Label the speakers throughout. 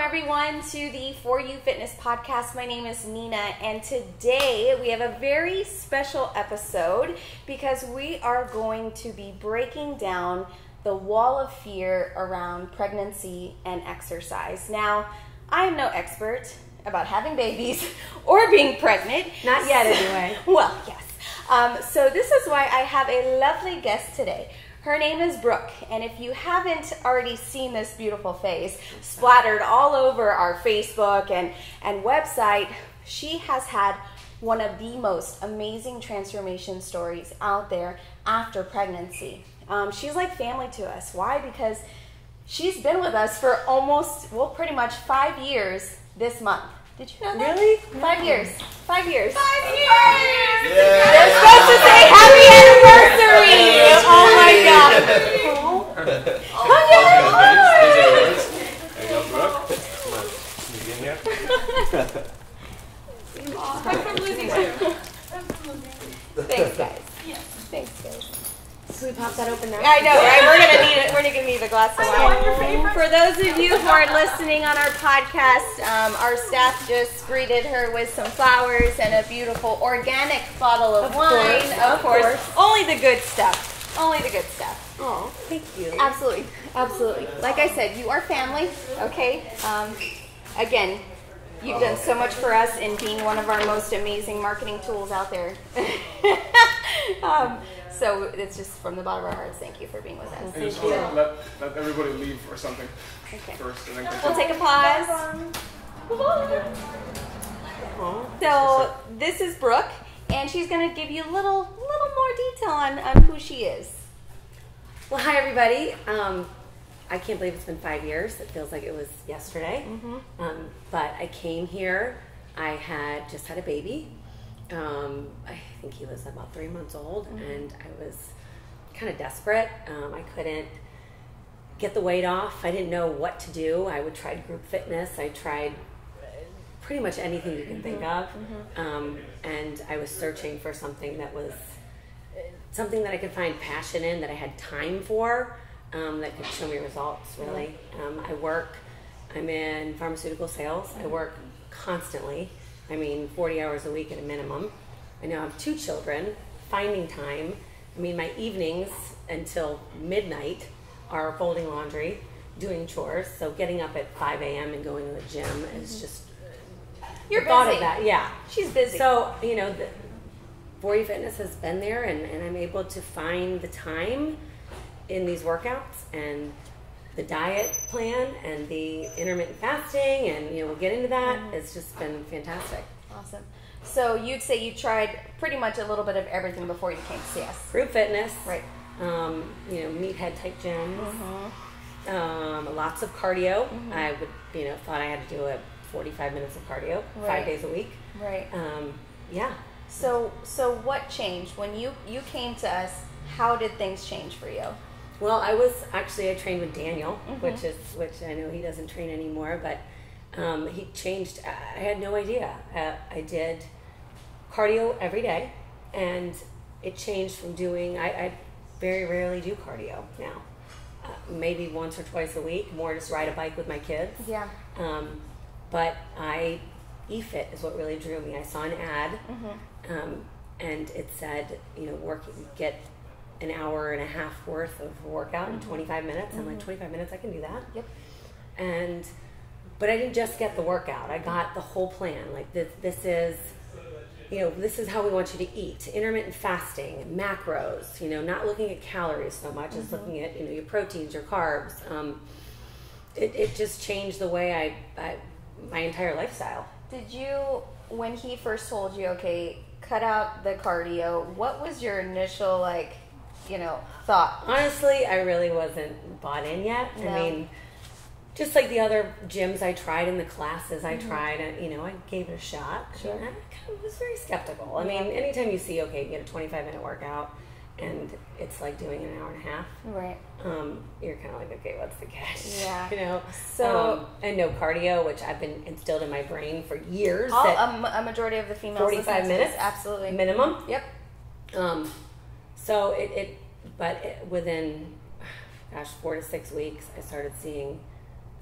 Speaker 1: everyone, to the For You Fitness podcast. My name is Nina, and today we have a very special episode because we are going to be breaking down the wall of fear around pregnancy and exercise. Now, I am no expert about having babies or being pregnant.
Speaker 2: Not yet, anyway.
Speaker 1: Well, yes. So this is why I have a lovely guest today. Her name is Brooke, and if you haven't already seen this beautiful face splattered all over our Facebook and website, she has had one of the most amazing transformation stories out there after pregnancy. She's like family to us. Why? Because she's been with us for almost, pretty much 5 years this month. Did you know that?
Speaker 2: Really?
Speaker 1: 5 years. 5 years. 5 years!
Speaker 3: Yeah.
Speaker 1: They're supposed to say happy anniversary! Oh my god.
Speaker 3: There you go, Brooke. Come on. You get here?
Speaker 1: I'm from losing too. Thanks, guys. Yeah. Thanks, guys.
Speaker 2: Should we pop that open now?
Speaker 1: I know, right? We're gonna need a glass of wine. For those of you who are listening on our podcast, our staff just greeted her with some flowers and a beautiful organic bottle of wine. Of course. Only the good stuff. Only the good stuff.
Speaker 2: Oh, thank you.
Speaker 1: Absolutely. Absolutely. Like I said, you are family, okay? Again, you've done so much for us in being one of our most amazing marketing tools out there. So it's just from the bottom of our hearts, thank you for being with us.
Speaker 3: I just want to let everybody leave or something first. And then
Speaker 1: We'll take a pause. So this is Brooke, and she's going to give you a little more detail on who she is.
Speaker 2: Well, hi, everybody. I can't believe it's been 5 years. It feels like it was yesterday. But I came here. I had just had a baby. I think he was about 3 months old, and I was kind of desperate. I couldn't get the weight off. I didn't know what to do. I would try group fitness. I tried pretty much anything you can think of. And I was searching for something that was something that I could find passion in, that I had time for, that could show me results, really. I'm in pharmaceutical sales. I work constantly. 40 hours a week at a minimum. I now have 2 children. Finding time. My evenings until midnight are folding laundry, doing chores. So getting up at 5 a.m. and going to the gym is just...
Speaker 1: You're
Speaker 2: the thought
Speaker 1: busy.
Speaker 2: of that, yeah.
Speaker 1: She's busy.
Speaker 2: So, the 4U Fitness has been there, and I'm able to find the time in these workouts and the diet plan and the intermittent fasting, and we'll get into that. It's just been fantastic.
Speaker 1: Awesome. So you'd say you tried pretty much a little bit of everything before you came to see us.
Speaker 2: Group fitness,
Speaker 1: Right.
Speaker 2: Meathead type gyms, lots of cardio. I would, thought I had to do 45 minutes of cardio 5 days a week.
Speaker 1: Right.
Speaker 2: Yeah.
Speaker 1: So what changed when you came to us? How did things change for you?
Speaker 2: Well, I trained with Daniel, which I know he doesn't train anymore, but he changed. I had no idea. I did cardio every day, and it changed from doing. I very rarely do cardio now. Maybe once or twice a week, more just ride a bike with my kids.
Speaker 1: Yeah.
Speaker 2: But eFit is what really drew me. I saw an ad, and it said, get an hour and a half worth of workout in 25 minutes. I'm like, 25 minutes, I can do that.
Speaker 1: Yep.
Speaker 2: But I didn't just get the workout. I got the whole plan. Like this is how we want you to eat. Intermittent fasting, macros, not looking at calories so much as looking at, your proteins, your carbs. It just changed the way my entire lifestyle.
Speaker 1: Did you, when he first told you, okay, cut out the cardio, what was your initial, thought?
Speaker 2: Honestly, I really wasn't bought in yet.
Speaker 1: No.
Speaker 2: Just like the other gyms I tried and the classes I tried, and I gave it a shot.
Speaker 1: Sure.
Speaker 2: I kind of was very skeptical. Anytime you see, okay, you get a 25-minute workout, and it's like doing an hour and a half.
Speaker 1: Right.
Speaker 2: You're kind of like, okay, what's the catch?
Speaker 1: Yeah.
Speaker 2: So and no cardio, which I've been instilled in my brain for years.
Speaker 1: A majority of the females
Speaker 2: 45 minutes,
Speaker 1: absolutely
Speaker 2: minimum.
Speaker 1: Yep.
Speaker 2: So within 4 to 6 weeks, I started seeing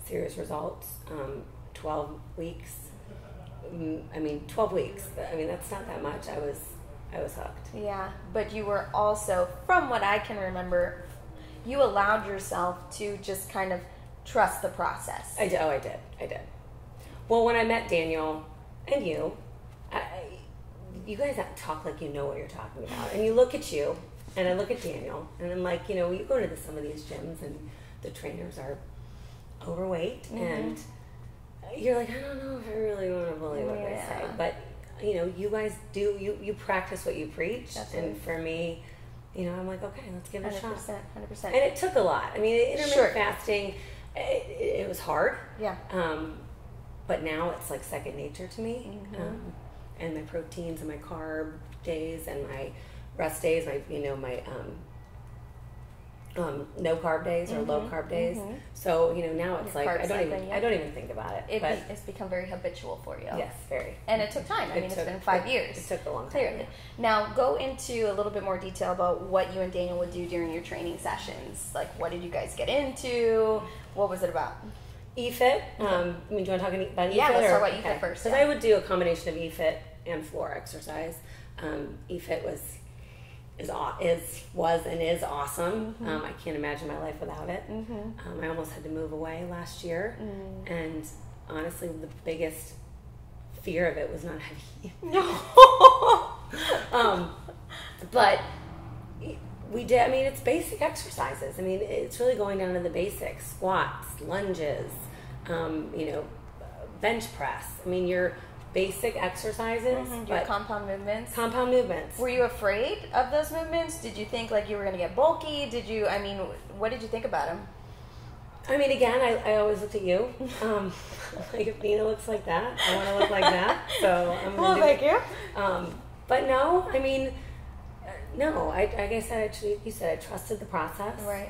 Speaker 2: serious results. 12 weeks. 12 weeks. I mean, that's not that much. I was hooked.
Speaker 1: Yeah, but you were also, from what I can remember, you allowed yourself to just kind of trust the process.
Speaker 2: I did. Well, when I met Daniel and you guys talk like you know what you're talking about. And you look at you, and I look at Daniel, and I'm like, you go to some of these gyms, and the trainers are overweight, and you're like, I don't know if I really want to believe what they say. But, you guys do, you practice what you preach.
Speaker 1: Definitely.
Speaker 2: And for me, I'm like, okay, let's give it a shot.
Speaker 1: 100%.
Speaker 2: And it took a lot. I mean, intermittent fasting, it was hard.
Speaker 1: Yeah.
Speaker 2: But now it's like second nature to me. And my proteins and my carb days and my rest days, my no carb days or low carb days. So now it's like I don't even think about it.
Speaker 1: It's become very habitual for you.
Speaker 2: Yes, very.
Speaker 1: And it took time. It's been 5 years.
Speaker 2: It took a long time.
Speaker 1: Clearly. Now go into a little bit more detail about what you and Daniel would do during your training sessions. Like, what did you guys get into? What was it about?
Speaker 2: EFIT. Do you want to talk about EFIT?
Speaker 1: Yeah, let's talk about EFIT first.
Speaker 2: Because I would do a combination of EFIT and floor exercise. EFIT was and is awesome. I can't imagine my life without it. I almost had to move away last year, and honestly, the biggest fear of it was not having but we did. It's basic exercises. It's really going down to the basics: squats, lunges, bench press. Your basic exercises,
Speaker 1: your compound movements.
Speaker 2: Compound movements.
Speaker 1: Were you afraid of those movements? Did you think like you were going to get bulky? What did you think about them?
Speaker 2: Again, I always looked at you. Like, if Nina looks like that, I want to look like that. So I'm going to
Speaker 1: thank you.
Speaker 2: But no, no. Like I said, you said I trusted the process.
Speaker 1: Right.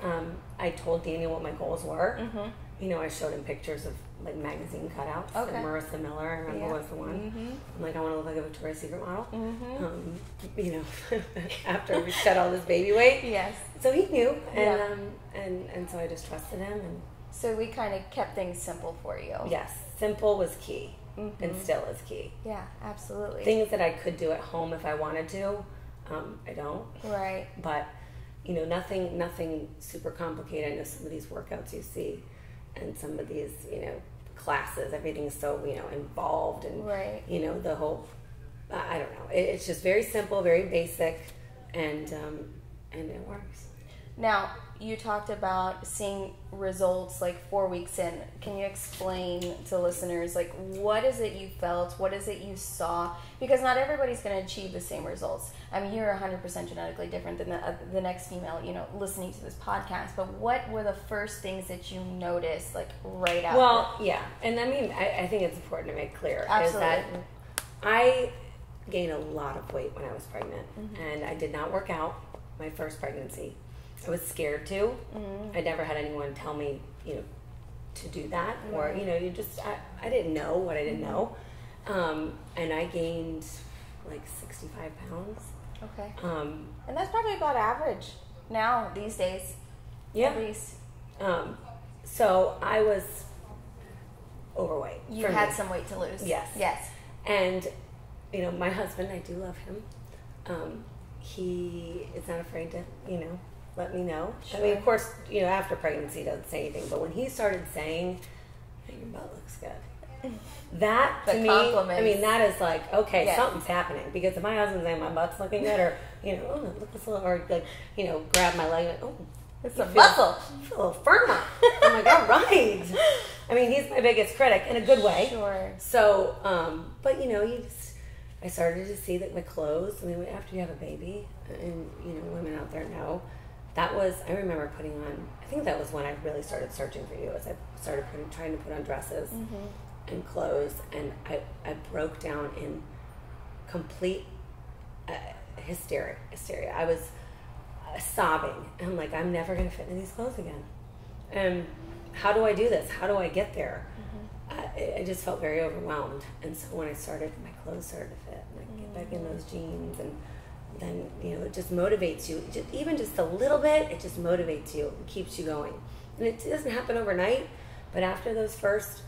Speaker 2: I told Daniel what my goals were. I showed him pictures of like magazine cutouts.
Speaker 1: Okay.
Speaker 2: Marissa Miller, I remember was the one. I'm like, I want to look like a Victoria's Secret model. After we shed all this baby weight.
Speaker 1: Yes.
Speaker 2: So he knew, and so I just trusted him. And
Speaker 1: so we kind of kept things simple for you.
Speaker 2: Yes, simple was key, and still is key.
Speaker 1: Yeah, absolutely.
Speaker 2: Things that I could do at home if I wanted to, I don't.
Speaker 1: Right.
Speaker 2: But nothing super complicated. I know some of these workouts you see, and some of these classes, everything's so involved, and the whole. I don't know. It's just very simple, very basic, and it works.
Speaker 1: Now, you talked about seeing results like 4 weeks in. Can you explain to listeners, like, what is it you felt? What is it you saw? Because not everybody's going to achieve the same results. You're 100% genetically different than the next female, listening to this podcast. But what were the first things that you noticed, like, right after?
Speaker 2: Well, yeah. And I think it's important to make clear
Speaker 1: Absolutely.
Speaker 2: is that I gained a lot of weight when I was pregnant. And I did not work out my first pregnancy. I was scared to. I never had anyone tell me, to do that. Or, I didn't know what I didn't know. And I gained like 65 pounds.
Speaker 1: Okay. And that's probably about average now, these days.
Speaker 2: Yeah.
Speaker 1: At least.
Speaker 2: So I was overweight.
Speaker 1: You had some weight to lose.
Speaker 2: Yes.
Speaker 1: Yes.
Speaker 2: And, my husband, I do love him. He is not afraid to, let me know.
Speaker 1: Sure.
Speaker 2: Of course, after pregnancy, he doesn't say anything. But when he started saying, hey, your butt looks good. That, to me, that is like, okay, something's happening. Because if my husband's saying my butt's looking good, or, oh, look this little, or like, grab my leg, like, oh,
Speaker 1: it's a muscle.
Speaker 2: I feel a little firmer. I'm like, all right. He's my biggest critic in a good way.
Speaker 1: Sure.
Speaker 2: So, but I started to see that my clothes, after you have a baby, and, women out there know, I remember putting on, I think that was when I really started searching for you, as I started trying to put on dresses and clothes, and I broke down in complete hysteria. I was sobbing. I'm like, I'm never going to fit in these clothes again. And how do I do this? How do I get there? I just felt very overwhelmed. And so when my clothes started to fit, and I get back in those jeans, and then, it just motivates you. Even just a little bit, it just motivates you and keeps you going. And it doesn't happen overnight, But after those first,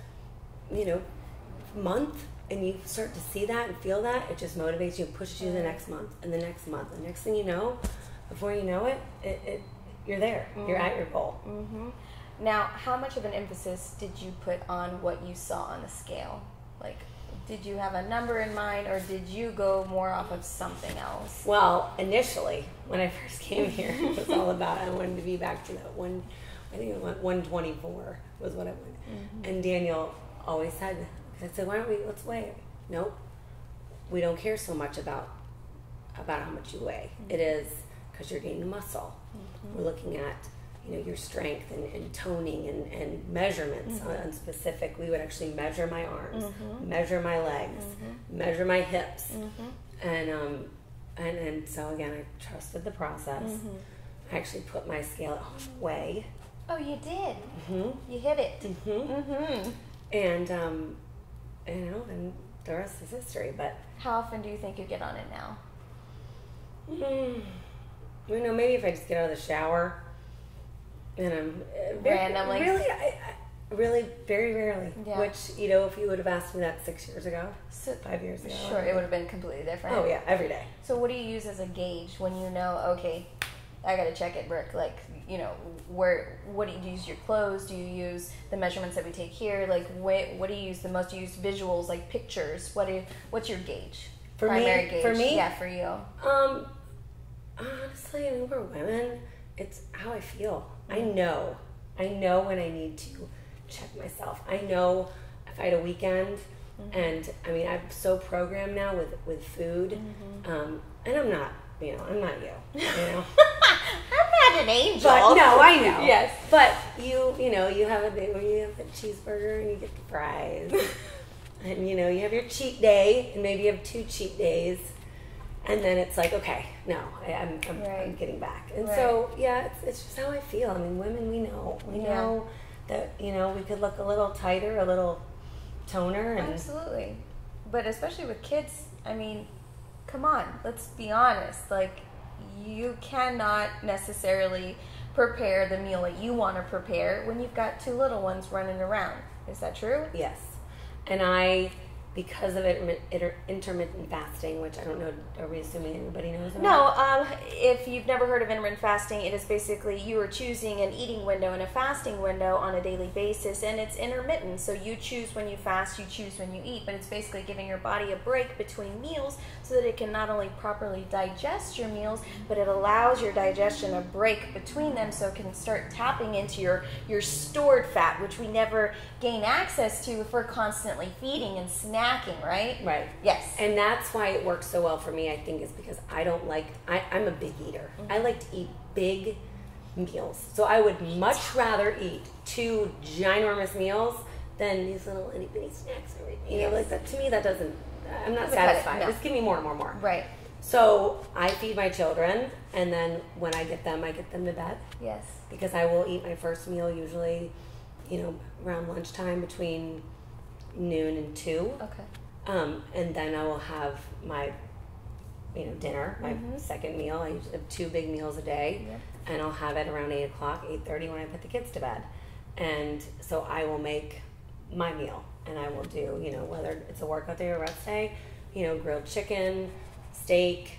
Speaker 2: month, and you start to see that and feel that, it just motivates you, pushes you the next month and the next month. The next thing you know, before you know it, you're there. Mm-hmm. You're at your goal.
Speaker 1: Mm-hmm. Now, how much of an emphasis did you put on what you saw on the scale? Like, did you have a number in mind, or did you go more off of something else?
Speaker 2: Well, initially, when I first came here, it was all about, I wanted to be back to that one, I think it went 124 was what I wanted. Mm-hmm. And Daniel always said, I said, let's weigh it. Nope. We don't care so much about how much you weigh. Mm-hmm. It is because you're gaining muscle. Mm-hmm. We're looking at, your strength and toning and measurements on specific. We would actually measure my arms, measure my legs, measure my hips. Mm-hmm. And so again, I trusted the process. Mm-hmm. I actually put my scale at home to weigh.
Speaker 1: Oh, you did?
Speaker 2: Mm-hmm.
Speaker 1: You hit it.
Speaker 2: Mm-hmm. Mm-hmm. And, and the rest is history. But
Speaker 1: how often do you think you get on it now?
Speaker 2: Maybe if I just get out of the shower and I'm
Speaker 1: randomly.
Speaker 2: Really, very rarely.
Speaker 1: Yeah.
Speaker 2: Which, if you would have asked me that 6 years ago, 5 years ago.
Speaker 1: Sure, it would have been completely different.
Speaker 2: Oh, yeah, every day.
Speaker 1: So what do you use as a gauge when you know, okay, I got to check it, Brooke? Like, what do you use your clothes? Do you use the measurements that we take here? Like, what do you use the most? Do you use visuals, like pictures? What's your gauge? Primary gauge.
Speaker 2: For me?
Speaker 1: Yeah, for you.
Speaker 2: Honestly, we're women. It's how I feel. I know when I need to check myself. I know if I had a weekend, and I'm so programmed now with food, and I'm not you. I'm not
Speaker 1: an angel.
Speaker 2: But no, I know.
Speaker 1: Yes.
Speaker 2: But you have a day where you have the cheeseburger and you get the fries, and you have your cheat day, and maybe you have 2 cheat days. And then it's like, okay, no, I'm getting back. And so, yeah, it's just how I feel. Women, we know that, we could look a little tighter, a little toner. And
Speaker 1: absolutely. But especially with kids, come on, let's be honest. Like, you cannot necessarily prepare the meal that you want to prepare when you've got 2 little ones running around. Is that true?
Speaker 2: Yes. And because of intermittent fasting, which I don't know, are we assuming everybody knows about?
Speaker 1: No, if you've never heard of intermittent fasting, it is basically you are choosing an eating window and a fasting window on a daily basis, and it's intermittent. So you choose when you fast, you choose when you eat, but it's basically giving your body a break between meals so that it can not only properly digest your meals, but it allows your digestion a break between them so it can start tapping into your stored fat, which we never gain access to if we're constantly feeding and snacking, right?
Speaker 2: Right.
Speaker 1: Yes.
Speaker 2: And that's why it works so well for me, I think, is because I'm a big eater. Mm-hmm. I like to eat big meals. So I would much rather eat 2 ginormous meals than these little itty bitty snacks. Like that. To me, that doesn't, I'm not satisfied. No. Just give me more and more and more.
Speaker 1: Right.
Speaker 2: So I feed my children, and then when I get them to bed.
Speaker 1: Yes.
Speaker 2: Because I will eat my first meal usually, around lunchtime between noon and 2.
Speaker 1: Okay.
Speaker 2: And then I will have my, dinner, my second meal. I usually have 2 big meals a day, and I'll have it around 8 o'clock, 8:30 when I put the kids to bed. And so I will make my meal, and I will do, whether it's a workout day or rest day, grilled chicken, steak,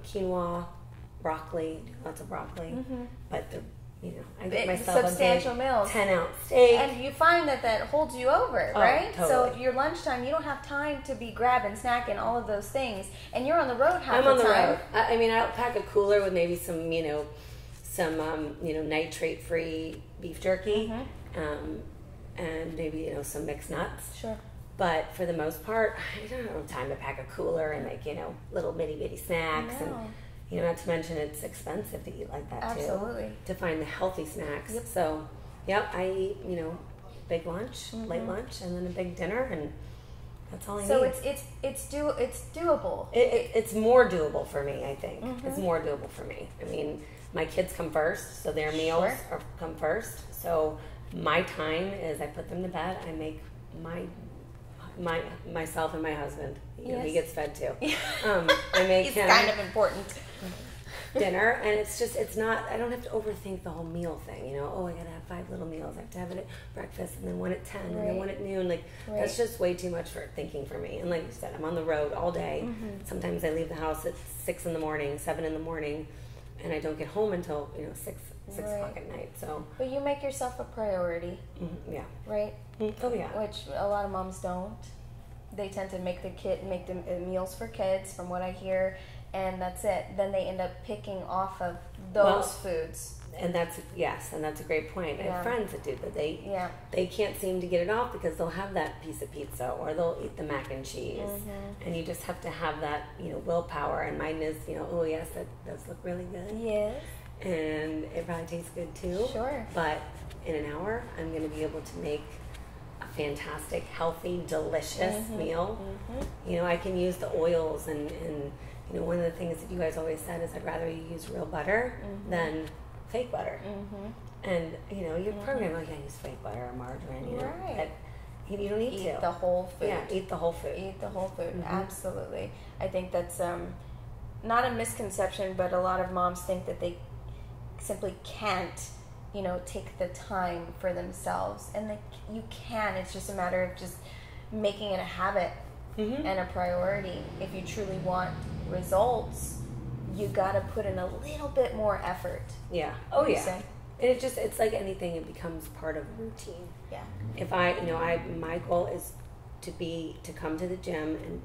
Speaker 2: quinoa, broccoli, lots of broccoli, but I get myself
Speaker 1: substantial
Speaker 2: a big
Speaker 1: meals,
Speaker 2: 10-ounce steak,
Speaker 1: and you find that holds you over, right?
Speaker 2: Totally.
Speaker 1: So your lunchtime, you don't have time to be grabbing, snacking, all of those things, and you're on the road half the time. I'm on the road.
Speaker 2: I'll pack a cooler with maybe some, nitrate-free beef jerky, and maybe some mixed nuts.
Speaker 1: Sure.
Speaker 2: But for the most part, I don't have time to pack a cooler and make little bitty snacks and. Not to mention it's expensive to eat like that too.
Speaker 1: Absolutely.
Speaker 2: To find the healthy snacks.
Speaker 1: Yep.
Speaker 2: So, I eat, big lunch, late lunch, and then a big dinner, and that's all I need.
Speaker 1: So it's doable.
Speaker 2: It's more doable for me, I think. It's more doable for me. My kids come first, so their meals come first. So my time is I put them to bed. I make myself and my husband. He gets fed too. I make
Speaker 1: He's
Speaker 2: him.
Speaker 1: kind of important.
Speaker 2: dinner, and it's not, I don't have to overthink the whole meal thing, you know, I gotta have 5 little meals, I have to have it at breakfast, and then one at 10, and then one at noon, like, that's just way too much for thinking for me, and like you said, I'm on the road all day, sometimes I leave the house at 6 in the morning, 7 in the morning, and I don't get home until, 6 o'clock at night, so.
Speaker 1: But you make yourself a priority.
Speaker 2: Yeah.
Speaker 1: Right?
Speaker 2: Oh, yeah.
Speaker 1: Which a lot of moms don't. They tend to make the meals for kids, from what I hear, and that's it. Then they end up picking off of those foods.
Speaker 2: And that's a great point. I have friends that do that. They can't seem to get it off because they'll have that piece of pizza or they'll eat the mac and cheese, and you just have to have that willpower. And mine is oh yes, that does look really good.
Speaker 1: Yes.
Speaker 2: And it probably tastes good too.
Speaker 1: Sure.
Speaker 2: But in an hour, I'm going to be able to make a fantastic, healthy, delicious meal. I can use the oils and one of the things that you guys always said is I'd rather you use real butter than fake butter. And you're programmed like I use fake butter or margarine. But you don't need to.
Speaker 1: Eat the whole food.
Speaker 2: Yeah, eat the whole food.
Speaker 1: Eat the whole food. Absolutely. I think that's not a misconception, but a lot of moms think that they simply can't take the time for themselves, and you can. It's just a matter of just making it a habit and a priority. If you truly want results, you got to put in a little bit more effort.
Speaker 2: Yeah. Oh yeah. And it's like anything, it becomes part of a routine.
Speaker 1: Yeah.
Speaker 2: If my goal is to come to the gym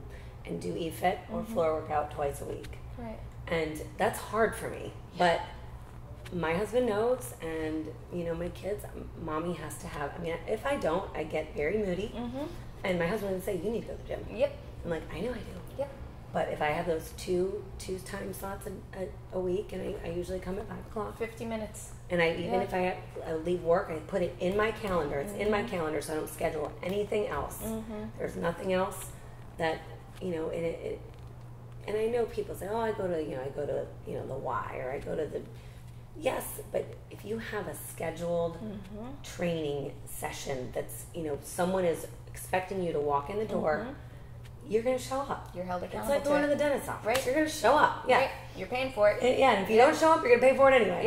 Speaker 2: and do EFIT or floor workout twice a week.
Speaker 1: Right.
Speaker 2: And that's hard for me, but my husband knows, and my kids, mommy has to have. I mean, if I don't, I get very moody, and my husband would say, "You need to go to the gym."
Speaker 1: Yep.
Speaker 2: I'm like, I know I do.
Speaker 1: Yep.
Speaker 2: But if I have those two time slots a week, and I usually come at 5 o'clock,
Speaker 1: 50 minutes,
Speaker 2: and if I leave work, I put it in my calendar. It's in my calendar, so I don't schedule anything else. There's nothing else that it. And I know people say, "Oh, I go to the Y, or I go to the." Yes, but if you have a scheduled training session that's, someone is expecting you to walk in the door, you're going to show up.
Speaker 1: You're held accountable.
Speaker 2: It's like going to the dentist's office.
Speaker 1: Right.
Speaker 2: You're going to show up. Yeah.
Speaker 1: Right. You're paying for it.
Speaker 2: And if you don't show up, you're going to pay for it anyway.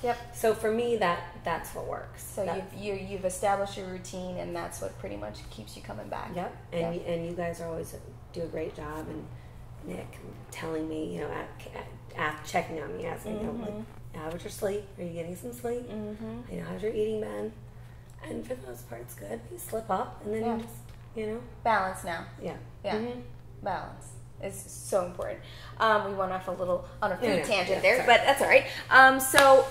Speaker 1: Yep.
Speaker 2: So for me, that's what works.
Speaker 1: So you've established your routine, and that's what pretty much keeps you coming back.
Speaker 2: Yep. And you guys always do a great job. And Nick telling me, checking on me, asking, how was your sleep? Are you getting some sleep? How's your eating been? And for the most part, it's good. You slip up, and then you just,
Speaker 1: balance now.
Speaker 2: Yeah.
Speaker 1: Balance is so important. We went off on a food tangent there,
Speaker 2: sorry.
Speaker 1: but that's all right. So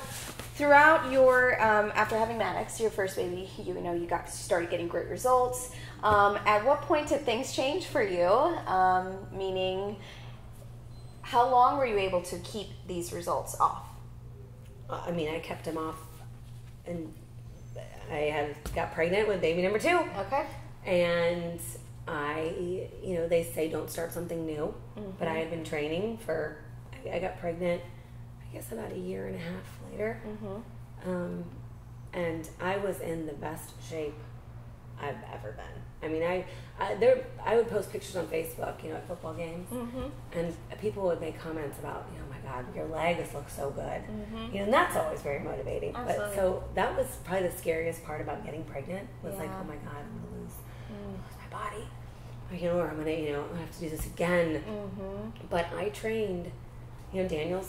Speaker 1: throughout your after having Maddox, your first baby, you started getting great results. At what point did things change for you? Meaning, how long were you able to keep these results off?
Speaker 2: I mean, I kept him off, and I got pregnant with baby number 2.
Speaker 1: Okay.
Speaker 2: And they say don't start something new, but I had been training I got pregnant, I guess about a year and a half later, and I was in the best shape I've ever been. I mean, I would post pictures on Facebook, at football games, and people would make comments about, oh my God, your legs look so good, and that's always very motivating.
Speaker 1: Absolutely.
Speaker 2: But so that was probably the scariest part about getting pregnant was like, oh my God, I'm gonna lose my body, or I'm gonna, I have to do this again. But I trained, Daniel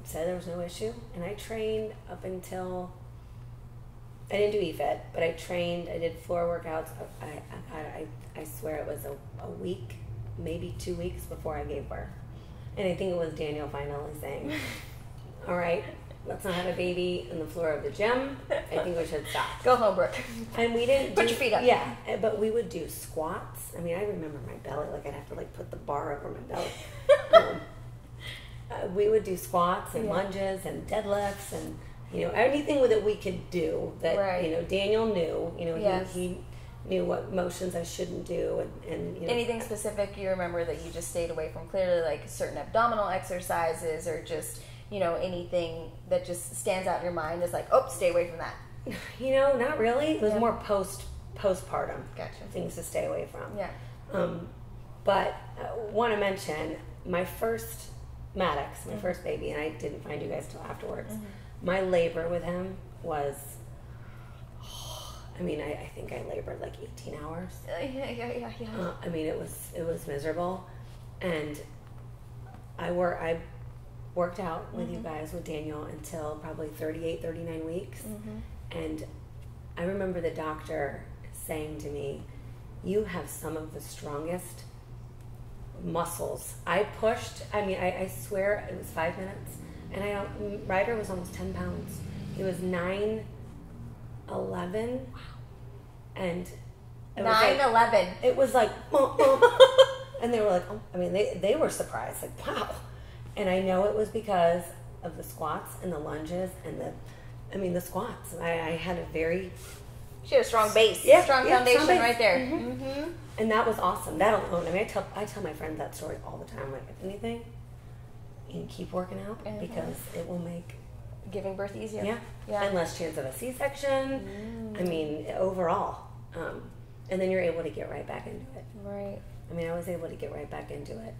Speaker 2: said there was no issue, and I trained up until. I didn't do EFIT, but I did floor workouts. I swear it was a week, maybe 2 weeks before I gave birth. And I think it was Daniel finally saying, all right, let's not have a baby on the floor of the gym. I think we should stop.
Speaker 1: Go home, Brooke.
Speaker 2: And we didn't
Speaker 1: put your feet up.
Speaker 2: Yeah, but we would do squats. I mean, I remember my belly, like I'd have to put the bar over my belly. We would do squats and lunges and deadlifts and anything that we could do that, Daniel knew, he knew what motions I shouldn't do and
Speaker 1: anything specific you remember that you just stayed away from, clearly like certain abdominal exercises or just, anything that just stands out in your mind is like, oh, stay away from that.
Speaker 2: Not really. It was more postpartum
Speaker 1: Gotcha.
Speaker 2: things to stay away from.
Speaker 1: Yeah.
Speaker 2: But I want to mention my first Maddox, my first baby, and I didn't find you guys till afterwards. My labor with him was, I mean, I think I labored like 18 hours.
Speaker 1: Yeah.
Speaker 2: I mean, it was miserable, and I worked out with you guys, with Daniel, until probably 38, 39 weeks, and I remember the doctor saying to me, "You have some of the strongest muscles." I pushed, I mean, I swear it was 5 minutes, and Ryder was almost 10 pounds. He was 9'11", and it
Speaker 1: 9'11".
Speaker 2: It was like, and they were like, oh, I mean, they were surprised, like, wow. And I know it was because of the squats and the lunges and the squats. I had a very...
Speaker 1: She had a strong base, strong foundation right there.
Speaker 2: And that was awesome. That alone, I mean, I tell my friends that story all the time. Like, if anything, you keep working out because it will make
Speaker 1: giving birth easier.
Speaker 2: And less chance of a C-section. I mean, overall. And then you're able to get right back into it.
Speaker 1: Right.
Speaker 2: I mean, I was able to get right back into it.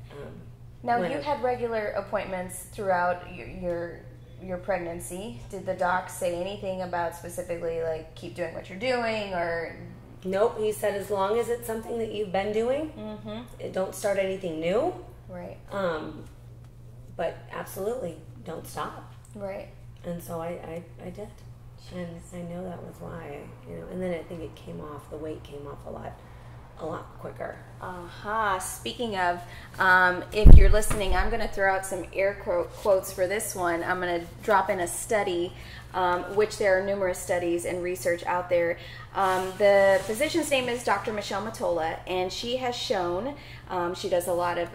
Speaker 1: Now, you had regular appointments throughout your pregnancy. Did the doc say anything about specifically, like, keep doing what you're doing, or...
Speaker 2: Nope. He said as long as it's something that you've been doing, don't start anything new.
Speaker 1: Right.
Speaker 2: But absolutely, don't stop.
Speaker 1: Right.
Speaker 2: And so I did. And I know that was why, and then I think it came off, the weight came off a lot quicker.
Speaker 1: Speaking of, if you're listening, I'm going to throw out some air quotes for this one. I'm going to drop in a study, which there are numerous studies and research out there. The physician's name is Dr. Michelle Matola, and she has shown, she does a lot of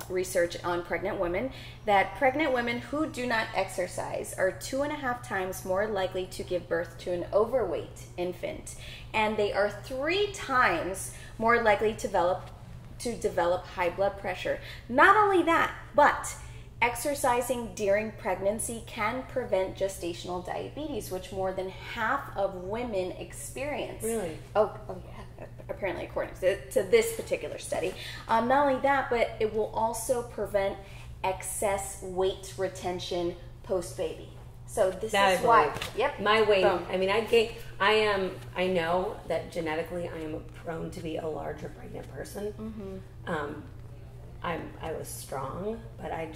Speaker 1: research on pregnant women, that pregnant women who do not exercise are 2.5 times more likely to give birth to an overweight infant, and they are 3 times more likely to develop high blood pressure. Not only that, but exercising during pregnancy can prevent gestational diabetes, which more than half of women experience.
Speaker 2: Really?
Speaker 1: Oh yeah, apparently according to this particular study. Not only that, but it will also prevent excess weight retention post-baby. So this is why. Yep.
Speaker 2: My weight. Boom. I mean, I know that genetically I am prone to be a larger pregnant person. I was strong, but I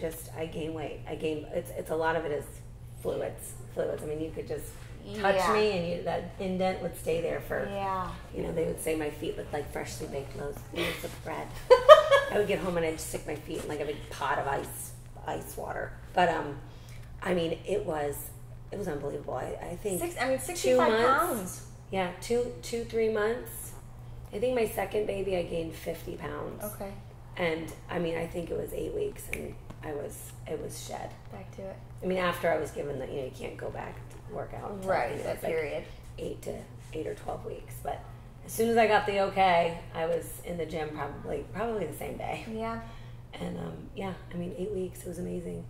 Speaker 2: gain weight. It's a lot of it is fluids. I mean, you could just touch me and that indent would stay there for, they would say my feet looked like freshly baked loaves of bread. I would get home and I'd stick my feet in like a big pot of ice water. But, I mean, it was unbelievable. I think
Speaker 1: 65 pounds.
Speaker 2: Yeah, 3 months. I think my second baby I gained 50 pounds.
Speaker 1: Okay.
Speaker 2: And I mean, I think it was 8 weeks, and it was shed.
Speaker 1: Back to it.
Speaker 2: I mean, after I was given the, you can't go back to work out.
Speaker 1: Right, that period. 8
Speaker 2: or 12 weeks. But as soon as I got the okay, I was in the gym probably the same day.
Speaker 1: Yeah.
Speaker 2: And I mean, 8 weeks, it was amazing.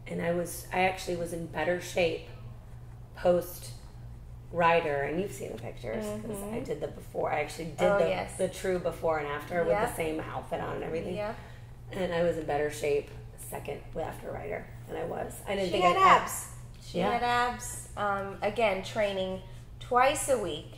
Speaker 2: And I actually was in better shape post Ryder, and you've seen the pictures because I did the before. I actually did the true before and after with the same outfit on and everything. Yeah. And I was in better shape second after Ryder than I was. I didn't think I had abs.
Speaker 1: She had abs. Again, training twice a week,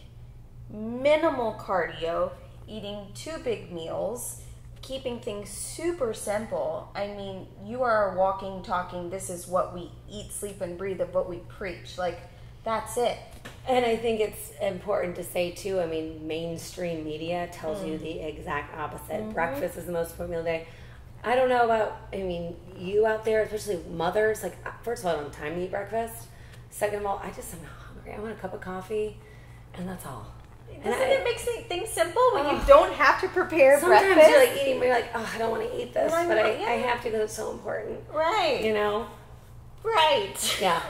Speaker 1: minimal cardio, eating 2 big meals, keeping things super simple. I mean, you are a walking, talking, this is what we eat, sleep, and breathe of what we preach. Like, that's it.
Speaker 2: And I think it's important to say, too, I mean, mainstream media tells you the exact opposite. Breakfast is the most important meal of the day. I don't know about, I mean, you out there, especially mothers, like, first of all, I don't have time to eat breakfast. Second of all, I'm hungry. I want a cup of coffee, and that's all.
Speaker 1: Doesn't it make things simple when you don't have to prepare breakfast?
Speaker 2: Sometimes you're like eating, but you're like, oh, I don't want to eat this, but I have to because it's so important.
Speaker 1: Right. Right.
Speaker 2: Yeah.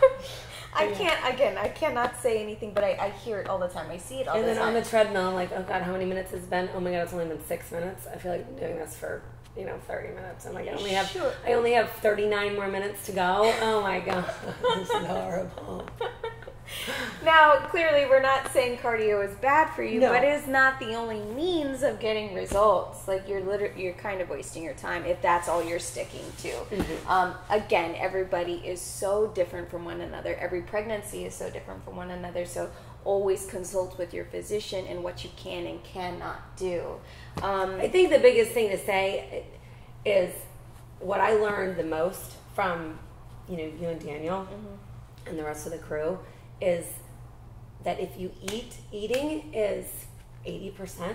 Speaker 1: I cannot say anything, but I hear it all the time. I see it all the time.
Speaker 2: And then on the treadmill, I'm like, oh God, how many minutes has it been? Oh my God, it's only been 6 minutes. I feel like I'm doing this for, 30 minutes. I'm like, I only have 39 more minutes to go. Oh my God, this is horrible.
Speaker 1: Now, clearly, we're not saying cardio is bad for you,
Speaker 2: No.
Speaker 1: but it's not the only means of getting results. Like you're kind of wasting your time if that's all you're sticking to. Again, everybody is so different from one another. Every pregnancy is so different from one another. So always consult with your physician and what you can and cannot do.
Speaker 2: I think the biggest thing to say is what I learned the most from you and Daniel and the rest of the crew is that if you eating is 80%,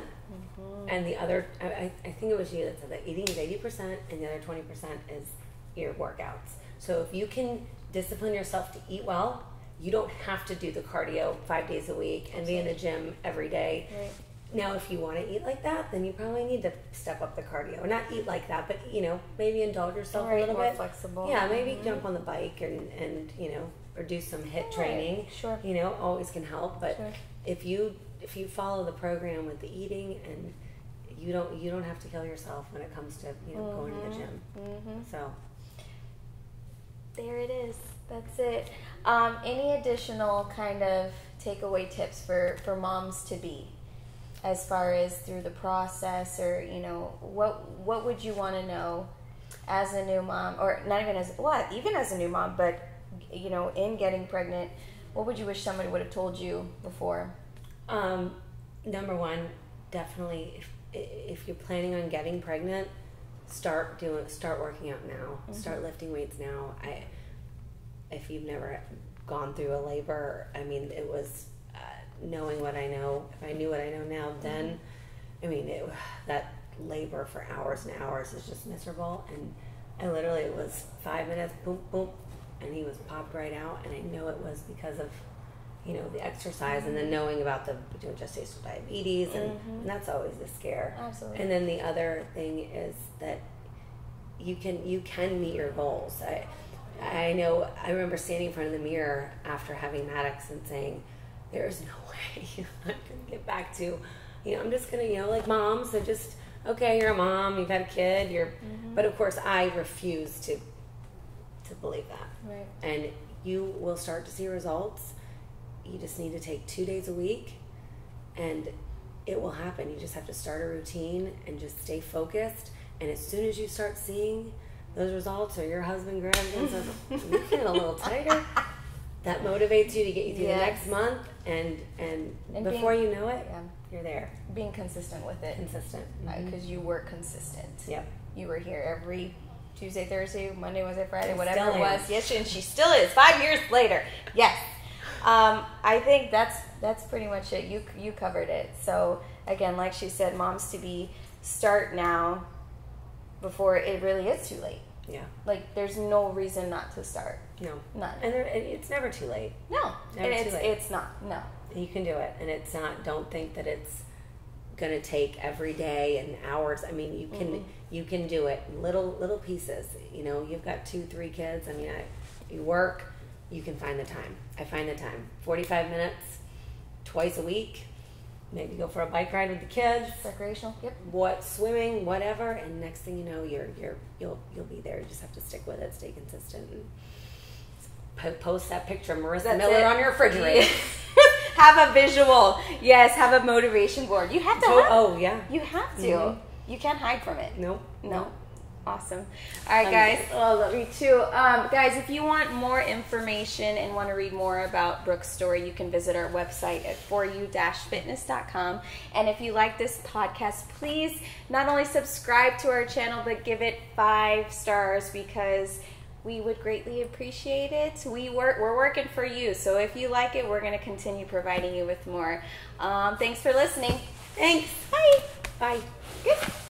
Speaker 2: and the other, I think it was you that said that eating is 80%, and the other 20% is your workouts. So if you can discipline yourself to eat well, you don't have to do the cardio 5 days a week and be in the gym every day.
Speaker 1: Right.
Speaker 2: Now, if you want to eat like that, then you probably need to step up the cardio. Or not eat like that, but, maybe indulge yourself a little
Speaker 1: more
Speaker 2: bit.
Speaker 1: Flexible.
Speaker 2: Yeah, maybe jump on the bike and or do some HIIT training.
Speaker 1: Sure.
Speaker 2: Always can help. But
Speaker 1: Sure.
Speaker 2: if you follow the program with the eating, and you don't have to kill yourself when it comes to going to the gym. So
Speaker 1: there it is. That's it. Any additional kind of takeaway tips for moms to be, as far as through the process, or what would you want to know as a new mom, or not even as a new mom, but in getting pregnant, what would you wish somebody would have told you before?
Speaker 2: Number one, definitely, if you're planning on getting pregnant, start working out now. Start lifting weights now. If you've never gone through a labor, it was knowing what I know. If I knew what I know now, then that labor for hours and hours is just miserable. And I literally, it was 5 minutes, boom, boom, and he was popped right out. And I know it was because of the exercise, and then knowing about the gestational diabetes, and that's always the scare.
Speaker 1: Absolutely.
Speaker 2: And then the other thing is that you can meet your goals. I know, I remember standing in front of the mirror after having Maddox and saying, there's no way I'm going to get back to, I'm just going to, like mom, so just, okay, you're a mom, you've had a kid, but of course I refuse to believe that.
Speaker 1: Right.
Speaker 2: And you will start to see results. You just need to take 2 days a week, and it will happen. You just have to start a routine and just stay focused. And as soon as you start seeing those results, or your husband grabs you and says, you feel a little tighter, that motivates you to get you through the next month, and before you know it, you're there.
Speaker 1: Being consistent with it.
Speaker 2: Consistent.
Speaker 1: Because you were consistent.
Speaker 2: Yep.
Speaker 1: You were here every Tuesday, Thursday, Monday, Wednesday, Friday, whatever
Speaker 2: Still
Speaker 1: it was.
Speaker 2: is.
Speaker 1: Yes, and she still is 5 years later. Yes. I think that's pretty much it. You covered it. So again, like she said, moms to be, start now before it really is too late.
Speaker 2: Yeah.
Speaker 1: Like there's no reason not to start.
Speaker 2: No.
Speaker 1: None.
Speaker 2: And it's never too late.
Speaker 1: No.
Speaker 2: Never
Speaker 1: And
Speaker 2: too late.
Speaker 1: it's not. No.
Speaker 2: You can do it, and it's not. Don't think that it's going to take every day and hours. You can do it in little pieces. You've got 2-3 kids. You work. You can find the time. I find the time. 45 minutes, twice a week. Maybe go for a bike ride with the kids.
Speaker 1: Recreational. Yep.
Speaker 2: Swimming, whatever. And next thing you know, you'll be there. You just have to stick with it, stay consistent, and post that picture of Marissa Miller on your refrigerator.
Speaker 1: Have a visual. Yes, have a motivation board. You have to.
Speaker 2: Yeah.
Speaker 1: You have to. You can't hide from it.
Speaker 2: Nope.
Speaker 1: No. Awesome. All right, guys. Oh, love you too. Guys, if you want more information and want to read more about Brooke's story, you can visit our website at foryou-fitness.com. And if you like this podcast, please not only subscribe to our channel, but give it 5 stars, because we would greatly appreciate it. We're working for you. So if you like it, we're going to continue providing you with more. Thanks for listening.
Speaker 2: Thanks.
Speaker 1: Bye.
Speaker 2: Bye.
Speaker 1: Good.